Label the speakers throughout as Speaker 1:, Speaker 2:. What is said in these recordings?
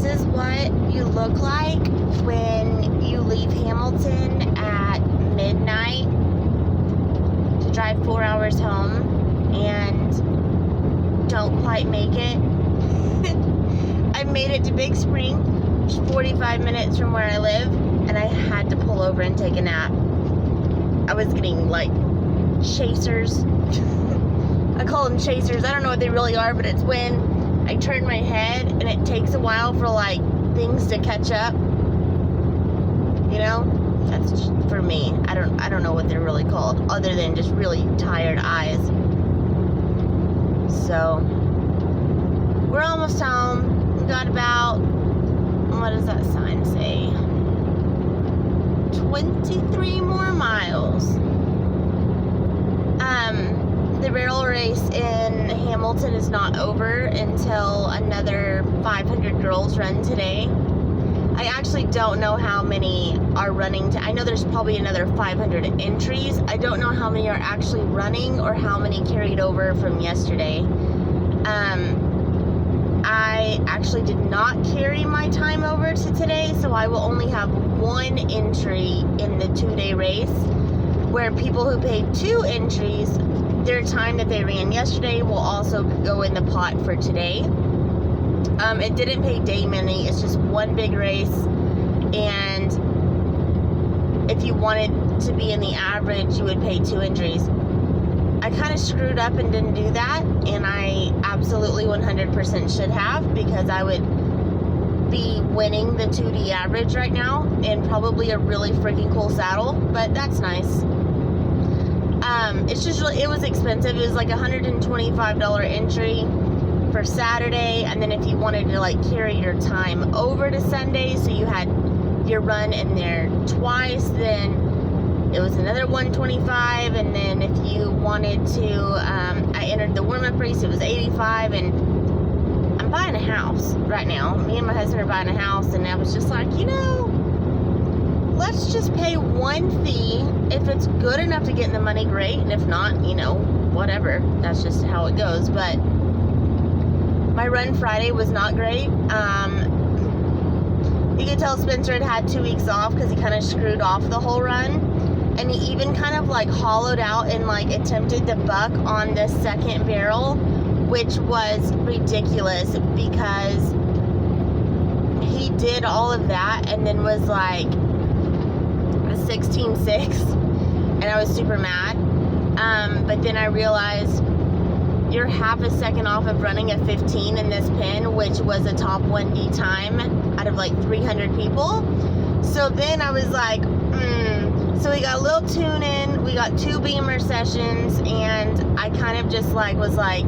Speaker 1: is what you look like when you leave Hamilton at midnight to drive 4 hours home and don't quite make it. I made it to Big Spring, which is 45 minutes from where I live, and I had to pull over and take a nap. I was getting like chasers. I call them chasers. I don't know what they really are, but it's when I turn my head and it takes a while for like things to catch up. You know? That's just for me. I don't know what they're really called other than just really tired eyes. So we're almost home. We got about, what does that sign say? 23 more miles. The barrel race in Hamilton is not over until another 500 girls run today. I actually don't know how many are running. I know there's probably another 500 entries. I don't know how many are actually running or how many carried over from yesterday. I actually did not carry my time over to today, so I will only have one entry in the 2-day race, where people who paid 2 entries, their time that they ran yesterday will also go in the pot for today. It didn't pay day money. It's just one big race, and if you wanted to be in the average, you would pay 2 entries. I kind of screwed up and didn't do that, and I absolutely 100% should have, because I would be winning the 2D average right now in probably a really freaking cool saddle, but that's nice. It's just really, it was expensive. It was like $125 entry for Saturday, and then if you wanted to like carry your time over to Sunday, so you had your run in there twice, then it was another $125, and then if you wanted to, I entered the warm-up race, it was $85, and I'm buying a house right now. Me and my husband are buying a house, and I was just like, you know, let's just pay one fee. If it's good enough to get in the money, great, and if not, you know, whatever. That's just how it goes. But my run Friday was not great. You could tell Spencer had 2 weeks off because he kind of screwed off the whole run. And he even kind of like hollowed out and like attempted to buck on the second barrel, which was ridiculous, because he did all of that and then was like a 16.6, and I was super mad. But then I realized you're half a second off of running a 15 in this pin, which was a top 1D time out of like 300 people. So then I was like, So we got a little tune in, we got 2 beamer sessions, and I kind of just like was like,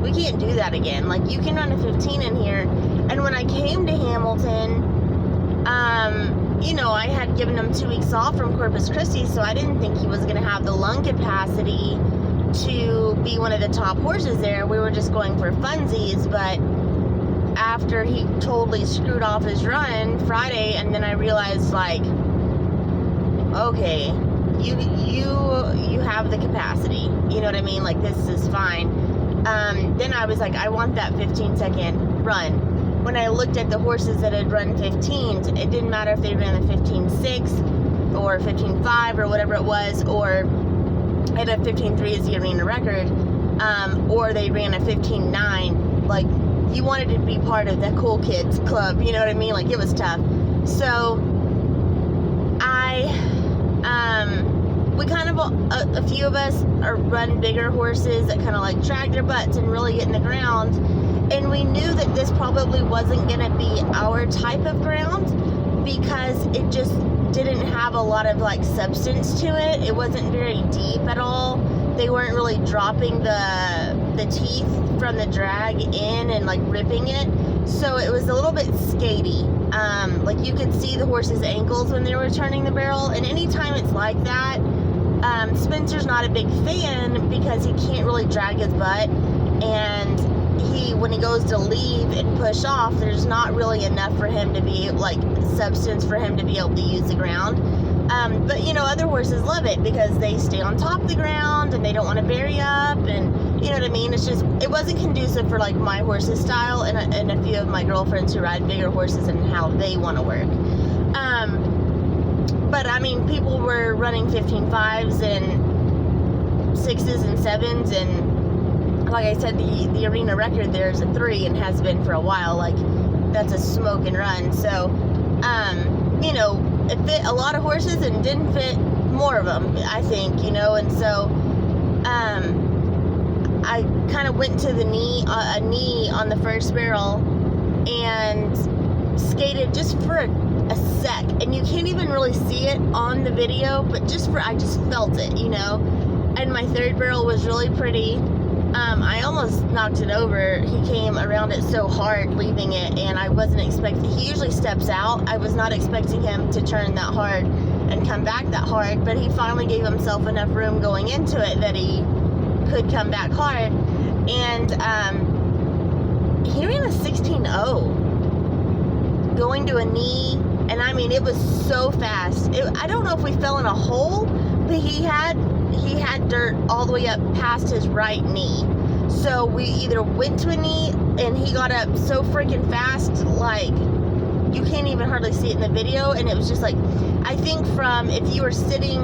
Speaker 1: we can't do that again. Like, you can run a 15 in here. And when I came to Hamilton, you know, I had given him 2 weeks off from Corpus Christi, so I didn't think he was going to have the lung capacity to be one of the top horses there. We were just going for funsies, but after he totally screwed off his run Friday, and then I realized, like, okay, you have the capacity, you know what I mean, like, this is fine. Then I was like, I want that 15-second run. When I looked at the horses that had run 15s, it didn't matter if they ran a 15.6 or 15.5 or whatever it was, or at a 15.3 is the arena record, or they ran a 15.9, like, you wanted to be part of the cool kids club, you know what I mean, like, it was tough. So we kind of, a few of us run bigger horses that kind of like drag their butts and really get in the ground, and we knew that this probably wasn't going to be our type of ground, because it just didn't have a lot of like substance to it. It wasn't very deep at all. They weren't really dropping the teeth from the drag in and like ripping it, so it was a little bit skatey. Like, you could see the horse's ankles when they were turning the barrel, and anytime it's like that, Spencer's not a big fan because he can't really drag his butt, and when he goes to leave and push off, there's not really enough for him to be like substance for him to be able to use the ground. But you know, other horses love it because they stay on top of the ground and they don't want to bury up, and You know what I mean? It's just, it wasn't conducive for like my horse's style and a few of my girlfriends who ride bigger horses and how they want to work. But I mean, people were running 15.5s and 6s and 7s, and like I said, the arena record there is a 3 and has been for a while. Like, that's a smoke and run. So, you know, it fit a lot of horses and didn't fit more of them, I think, you know. And so I kind of went to the knee on the first barrel and skated just for a sec, and you can't even really see it on the video, but I just felt it, you know. And my third barrel was really pretty. I almost knocked it over. He came around it so hard leaving it, and I wasn't expecting, he usually steps out. I was not expecting him to turn that hard and come back that hard, but he finally gave himself enough room going into it that he could come back hard. And he ran a 16.0 going to a knee, and I mean, it was so fast. I don't know if we fell in a hole, but he had dirt all the way up past his right knee. So we either went to a knee, and he got up so freaking fast, like, you can't even hardly see it in the video. And it was just like, I think from, if you were sitting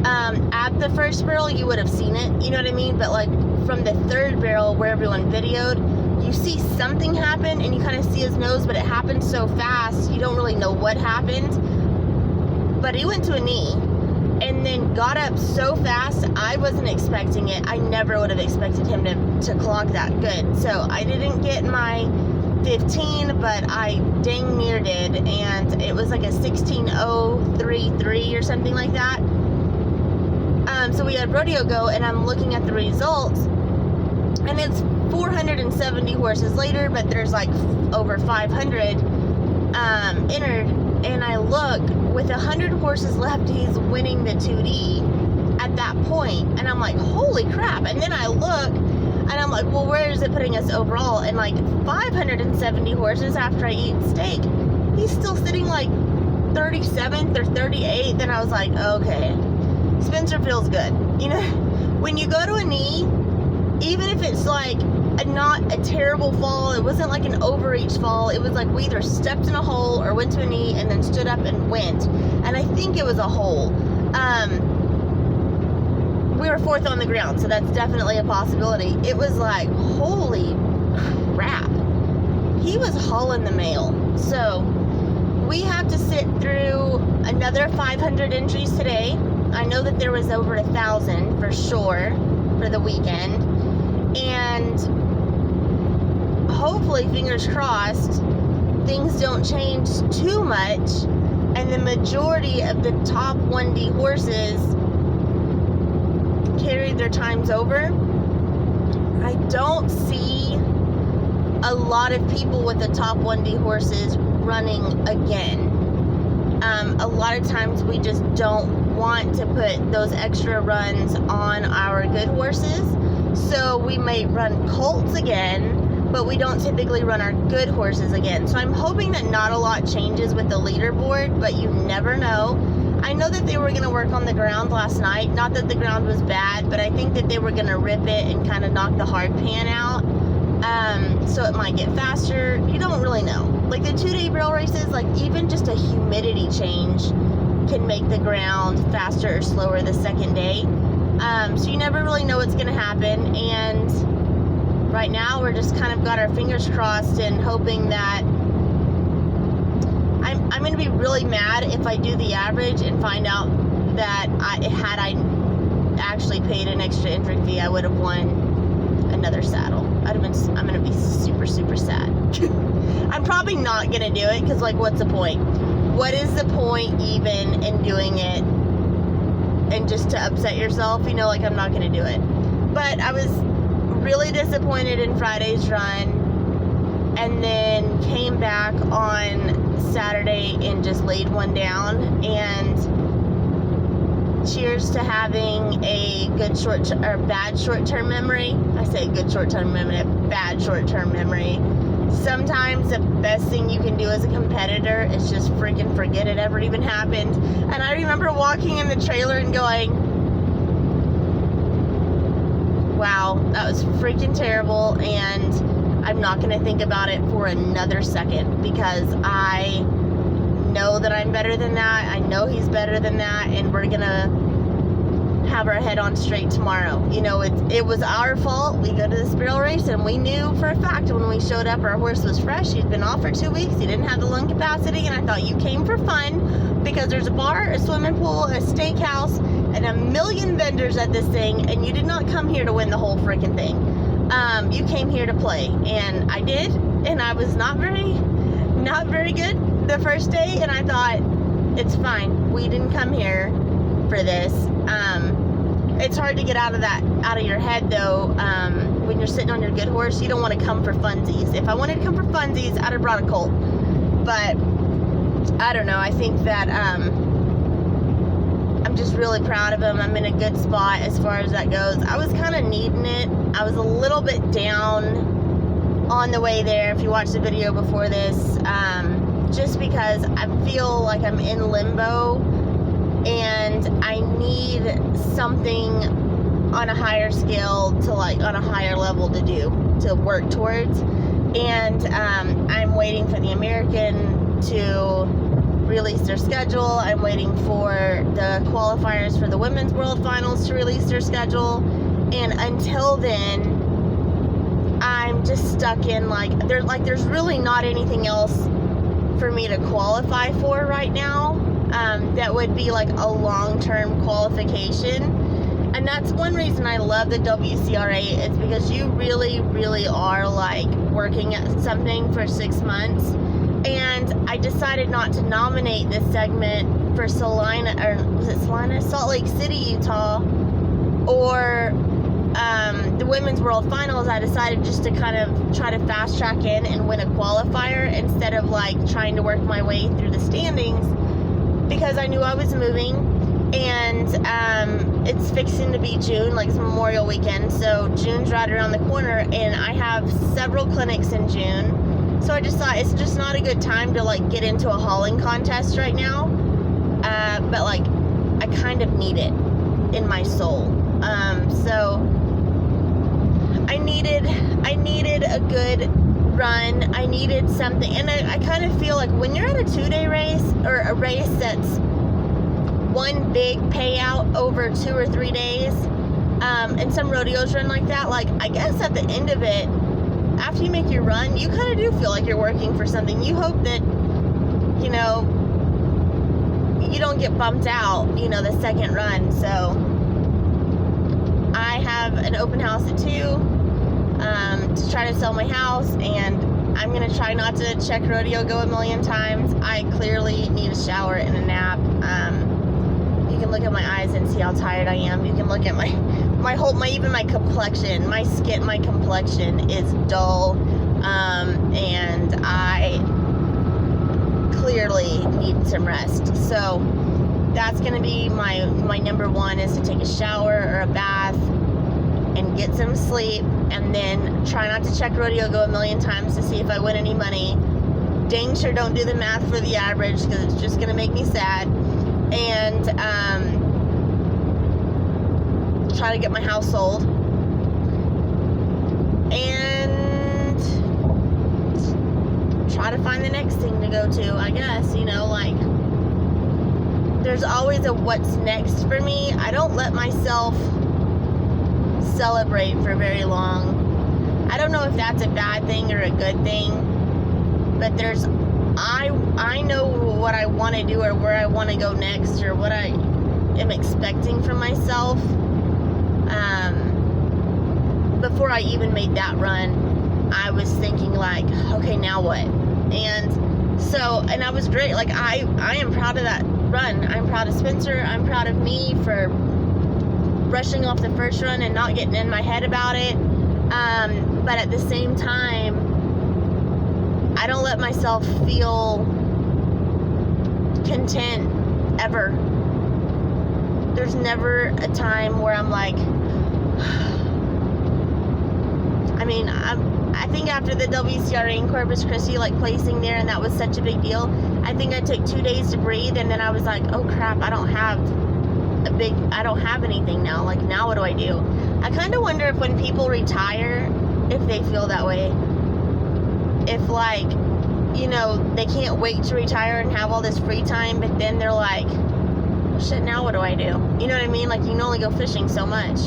Speaker 1: at the first barrel, you would have seen it, you know what I mean? But like from the third barrel where everyone videoed, you see something happen, and you kind of see his nose, but it happened so fast, you don't really know what happened. But he went to a knee and then got up so fast, I wasn't expecting it. I never would have expected him to clock that good. So I didn't get my 15, but I dang near did, and it was like a 16.033 or something like that. So we had rodeo go, and I'm looking at the results, and it's 470 horses later, but there's like over 500 entered, and I look, with 100 horses left, he's winning the 2D at that point, and I'm like, holy crap. And then I look, and I'm like, well, where is it putting us overall? And like 570 horses after I eat steak, he's still sitting like 37th or 38th. Then I was like, okay, Spencer feels good. You know, when you go to a knee, even if it's like not a terrible fall, it wasn't like an overreach fall, it was like we either stepped in a hole or went to a knee and then stood up and went, and I think it was a hole. We were fourth on the ground, so that's definitely a possibility. It was like, holy crap, he was hauling the mail. So we have to sit through another 500 entries today. I know that there was over 1,000 for sure for the weekend, and hopefully, fingers crossed, things don't change too much, and the majority of the top 1D horses carried their times over. I don't see a lot of people with the top 1D horses running again. A lot of times we just don't want to put those extra runs on our good horses, so we may run colts again, but we don't typically run our good horses again. So I'm hoping that not a lot changes with the leaderboard, but you never know. I know that they were going to work on the ground last night. Not that the ground was bad, but I think that they were going to rip it and kind of knock the hard pan out. So it might get faster. You don't really know. Like the 2-day barrel races, like even just a humidity change can make the ground faster or slower the second day. So you never really know what's going to happen. And right now we're just kind of got our fingers crossed and hoping that I'm going to be really mad if I do the average and find out that had I actually paid an extra entry fee, I would have won another saddle. I'm going to be super, super sad. I'm probably not going to do it because, like, what's the point? What is the point even in doing it and just to upset yourself? You know, like, I'm not going to do it. But I was really disappointed in Friday's run, and then came back on Saturday and just laid one down. And cheers to having a good bad short-term memory. I say good short-term memory, bad short-term memory. Sometimes the best thing you can do as a competitor is just freaking forget it ever even happened. And I remember walking in the trailer and going, wow, that was freaking terrible, and I'm not going to think about it for another second, because I know that I'm better than that. I know he's better than that, and we're going to have our head on straight tomorrow. You know, it was our fault. We go to this barrel race, and we knew for a fact when we showed up, our horse was fresh. He'd been off for 2 weeks. He didn't have the lung capacity, and I thought, you came for fun, because there's a bar, a swimming pool, a steakhouse, and a million vendors at this thing, and you did not come here to win the whole freaking thing. You came here to play, and I did, and I was not very good the first day, and I thought, it's fine. We didn't come here for this. It's hard to get out of your head, though. When you're sitting on your good horse, you don't want to come for funsies. If I wanted to come for funsies, I'd have brought a colt. But I don't know. I think that I'm just really proud of him. I'm in a good spot as far as that goes. I was kind of needing it. I was a little bit down on the way there, if you watched the video before this, just because I feel like I'm in limbo, and I need something on a higher scale to, like, on a higher level to work towards. And I'm waiting for the American to release their schedule. I'm waiting for the qualifiers for the Women's World Finals to release their schedule. And until then, I'm just stuck in, there's really not anything else for me to qualify for right now. That would be like a long-term qualification. And that's one reason I love the WCRA, is because you really, really are like working at something for 6 months. And I decided not to nominate this segment for Salt Lake City, Utah, or the Women's World Finals. I decided just to kind of try to fast track in and win a qualifier instead of like trying to work my way through the standings, because I knew I was moving, and it's fixing to be June, like it's Memorial Weekend, so June's right around the corner, and I have several clinics in June, so I just thought it's just not a good time to like get into a hauling contest right now, but like I kind of need it in my soul. So I needed a good run. I needed something, and I kind of feel like when you're at a 2-day race, or a race that's one big payout over 2 or 3 days, and some rodeos run like that, like I guess at the end of it, after you make your run, you kind of do feel like you're working for something. You hope that, you know, you don't get bumped out, you know, the second run. So I have an open house at 2 to try to sell my house, and I'm going to try not to check Rodeo Go a million times. I clearly need a shower and a nap. You can look at my eyes and see how tired I am. You can look at my complexion. My skin, my complexion is dull, and I clearly need some rest. So that's going to be my number one, is to take a shower or a bath and get some sleep, and then try not to check Rodeo Go a million times to see if I win any money. Dang sure don't do the math for the average, because it's just going to make me sad. And try to get my house sold. And try to find the next thing to go to, I guess. You know, like, there's always a what's next for me. I don't let myself celebrate for very long. I don't know if that's a bad thing or a good thing, but I know what I want to do, or where I want to go next, or what I am expecting from myself. Before I even made that run, I was thinking like, okay, now what? And I was great. Like I am proud of that run. I'm proud of Spencer. I'm proud of me for rushing off the first run and not getting in my head about it. But at the same time, I don't let myself feel content ever. There's never a time where I'm like, I mean, I think after the WCRA in Corpus Christi, like placing there, and that was such a big deal, I think I took 2 days to breathe, and then I was like, oh crap, I don't have I don't have anything now. Like, now what do I do? I kind of wonder if when people retire, if they feel that way. If, like, you know, they can't wait to retire and have all this free time, but then they're like, well, shit, now what do I do? You know what I mean? Like, you can only go fishing so much.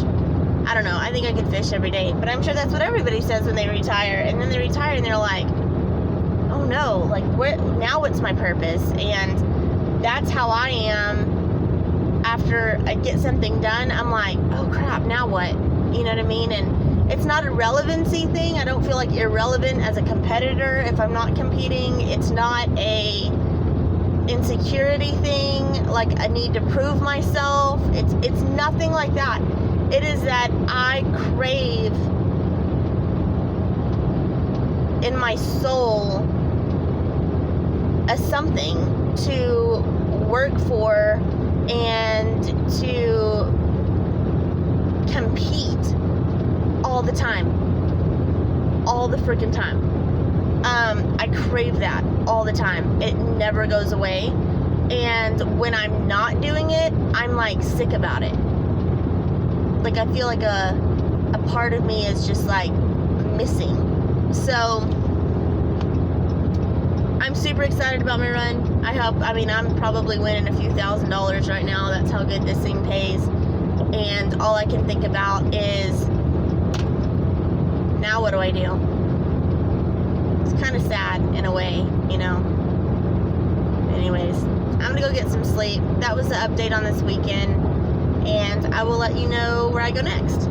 Speaker 1: I don't know. I think I could fish every day, but I'm sure that's what everybody says when they retire. And then they retire and they're like, oh no, like, now what's my purpose? And that's how I am after I get something done. I'm like, oh crap, now what? You know what I mean? And it's not a relevancy thing. I don't feel like irrelevant as a competitor if I'm not competing. It's not a insecurity thing, like I need to prove myself. It's nothing like that. It is that I crave in my soul a something to work for and to compete all the time. All the freaking time. I crave that all the time. It never goes away. And when I'm not doing it, I'm like sick about it. Like I feel like a part of me is just like missing. So I'm super excited about my run. I'm probably winning a few $1,000s right now. That's how good this thing pays. And all I can think about is, now what do I do? It's kind of sad in a way, you know. Anyways, I'm gonna go get some sleep. That was the update on this weekend, and I will let you know where I go next.